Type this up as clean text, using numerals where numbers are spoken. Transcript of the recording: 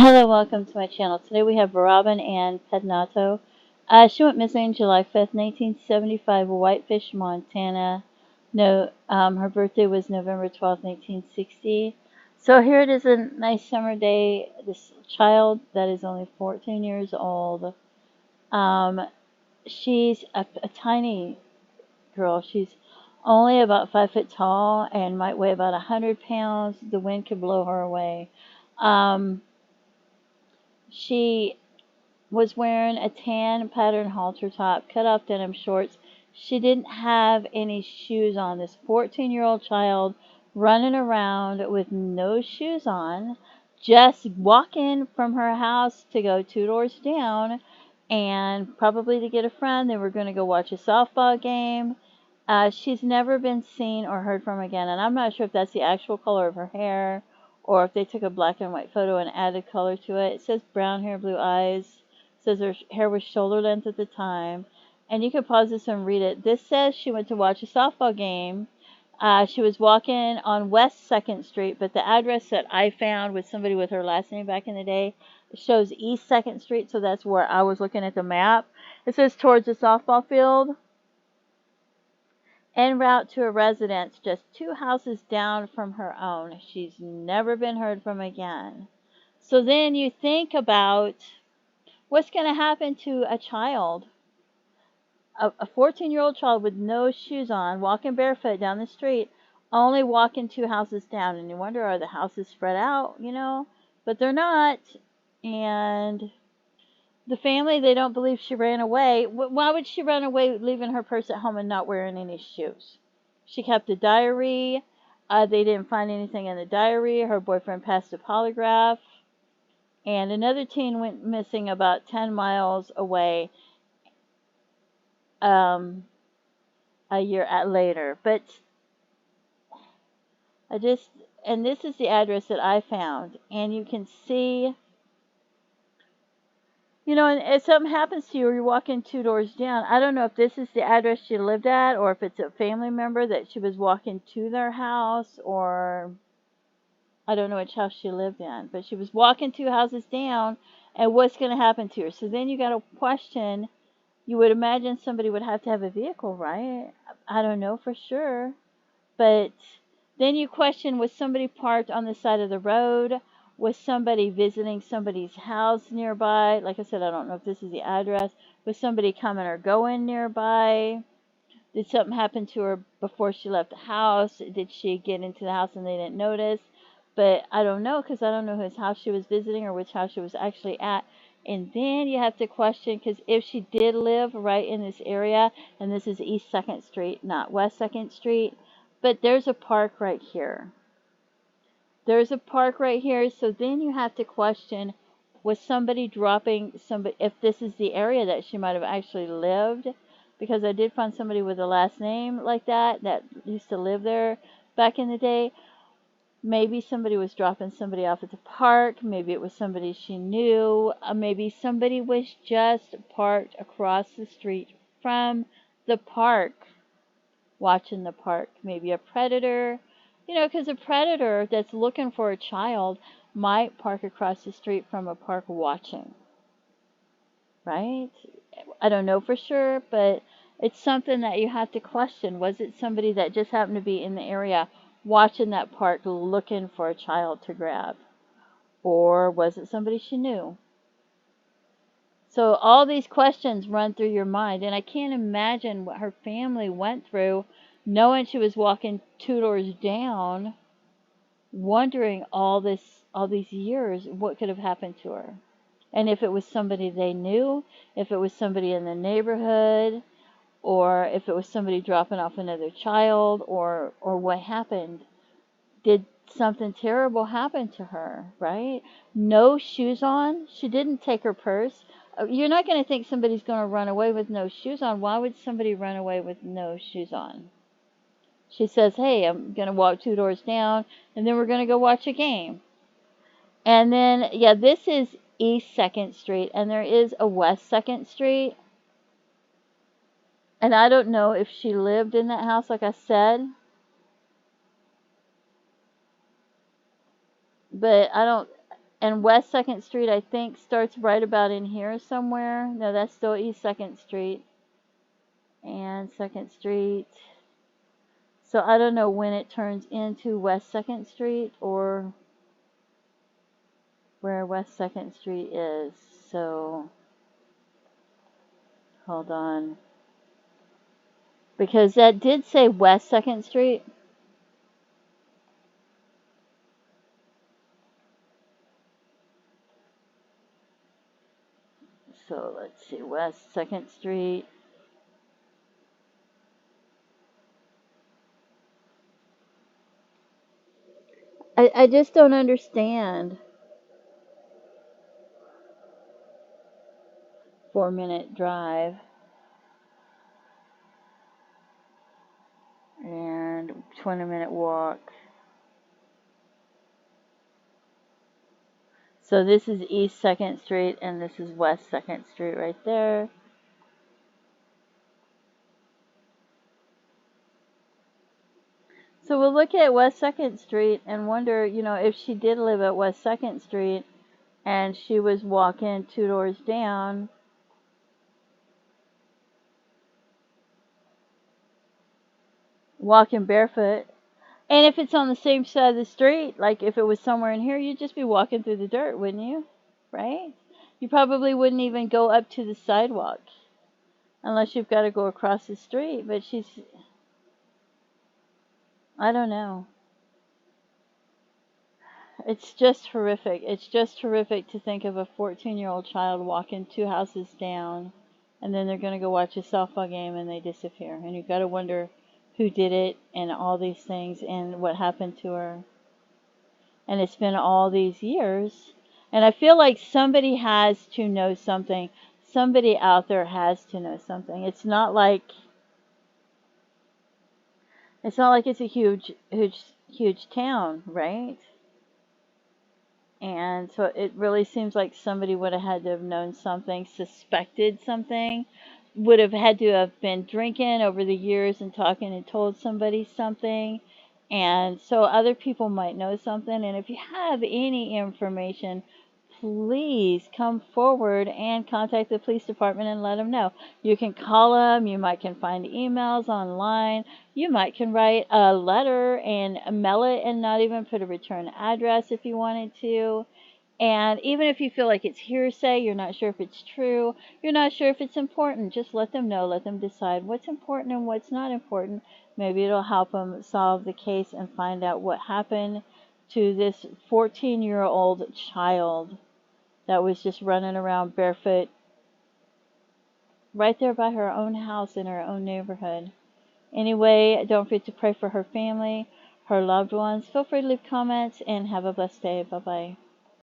Hello, welcome to my channel. Today we have Robyn Ann Pettinato. She went missing July 5th, 1975, Whitefish, Montana. No, her birthday was November 12th, 1960. So here it is, a nice summer day. This child that is only 14 years old. Um, she's a tiny girl. She's only about 5 foot tall and might weigh about 100 pounds. The wind could blow her away. She was wearing a tan pattern halter top, cut off denim shorts. She didn't have any shoes on. This 14-year-old child running around with no shoes on, just walking from her house to go 2 doors down and probably to get a friend. They were going to go watch a softball game. She's never been seen or heard from again, and I'm not sure if that's the actual color of her hair or if they took a black and white photo and added color to it. It says brown hair, blue eyes. It says her hair was shoulder length at the time. And you can pause this and read it. This says she went to watch a softball game. She was walking on West 2nd Street, but the address that I found with somebody with her last name back in the day shows East 2nd Street, so that's where I was looking at the map. It says towards the softball field. En route to a residence just 2 houses down from her own. She's never been heard from again. So then you think about what's going to happen to a child, a 14-year-old child with no shoes on, walking barefoot down the street, only walking 2 houses down. And you wonder, are the houses spread out, But they're not. And the family, they don't believe she ran away. Why would she run away leaving her purse at home and not wearing any shoes? She kept a diary. They didn't find anything in the diary. Her boyfriend passed a polygraph. And another teen went missing about 10 miles away a year later. But and this is the address that I found. And you can see, and if something happens to you or you're walking 2 doors down, I don't know if this is the address she lived at or if it's a family member that she was walking to their house, or I don't know which house she lived in, but she was walking 2 houses down, and what's going to happen to her? So then you got to question, you would imagine somebody would have to have a vehicle, right? I don't know for sure, but then you question, was somebody parked on the side of the road? Was somebody visiting somebody's house nearby? Like I said, I don't know if this is the address. Was somebody coming or going nearby? Did something happen to her before she left the house? Did she get into the house and they didn't notice? But I don't know, because I don't know whose house she was visiting or which house she was actually at. And then you have to question, because if she did live right in this area, and this is East 2nd Street, not West 2nd Street, but there's a park right here. There's a park right here, so then you have to question, was somebody dropping somebody, if this is the area that she might have actually lived, because I did find somebody with a last name like that used to live there back in the day. Maybe somebody was dropping somebody off at the park, maybe it was somebody she knew, maybe somebody was just parked across the street from the park, watching the park, maybe a predator. Because a predator that's looking for a child might park across the street from a park watching, right? I don't know for sure, but it's something that you have to question. Was it somebody that just happened to be in the area watching that park looking for a child to grab? Or was it somebody she knew? So all these questions run through your mind, and I can't imagine what her family went through knowing she was walking 2 doors down, wondering all these years what could have happened to her. And if it was somebody they knew, if it was somebody in the neighborhood, or if it was somebody dropping off another child, or what happened. Did something terrible happen to her, right? No shoes on. She didn't take her purse. You're not going to think somebody's going to run away with no shoes on. Why would somebody run away with no shoes on? She says, hey, I'm going to walk 2 doors down, and then we're going to go watch a game. And then, yeah, this is East 2nd Street, and there is a West 2nd Street. And I don't know if she lived in that house, like I said. But And West 2nd Street, I think, starts right about in here somewhere. No, that's still East 2nd Street. And 2nd Street. So I don't know when it turns into West 2nd Street or where West 2nd Street is. So, hold on. Because that did say West 2nd Street. So let's see, West 2nd Street. I just don't understand. 4-minute drive. And 20-minute walk. So this is East 2nd Street and this is West 2nd Street right there. So we'll look at West 2nd Street and wonder, if she did live at West 2nd Street and she was walking 2 doors down, walking barefoot. And if it's on the same side of the street, like if it was somewhere in here, you'd just be walking through the dirt, wouldn't you? Right? You probably wouldn't even go up to the sidewalk unless you've got to go across the street. But I don't know. It's just horrific. It's just horrific to think of a 14-year-old child walking 2 houses down, and then they're going to go watch a softball game and they disappear. And you've got to wonder who did it and all these things and what happened to her. And it's been all these years. And I feel like somebody has to know something. Somebody out there has to know something. It's not like it's a huge town, right? And so it really seems like somebody would have had to have known something, suspected something, would have had to have been drinking over the years and talking and told somebody something. And so other people might know something. And if you have any information, please come forward and contact the police department and let them know. You can call them, you might can find emails online, you might can write a letter and mail it and not even put a return address if you wanted to. And even if you feel like it's hearsay, you're not sure if it's true, you're not sure if it's important, just let them know, let them decide what's important and what's not important. Maybe it'll help them solve the case and find out what happened to this 14-year-old child that was just running around barefoot right there by her own house in her own neighborhood. Anyway, don't forget to pray for her family, her loved ones. Feel free to leave comments and have a blessed day. Bye-bye.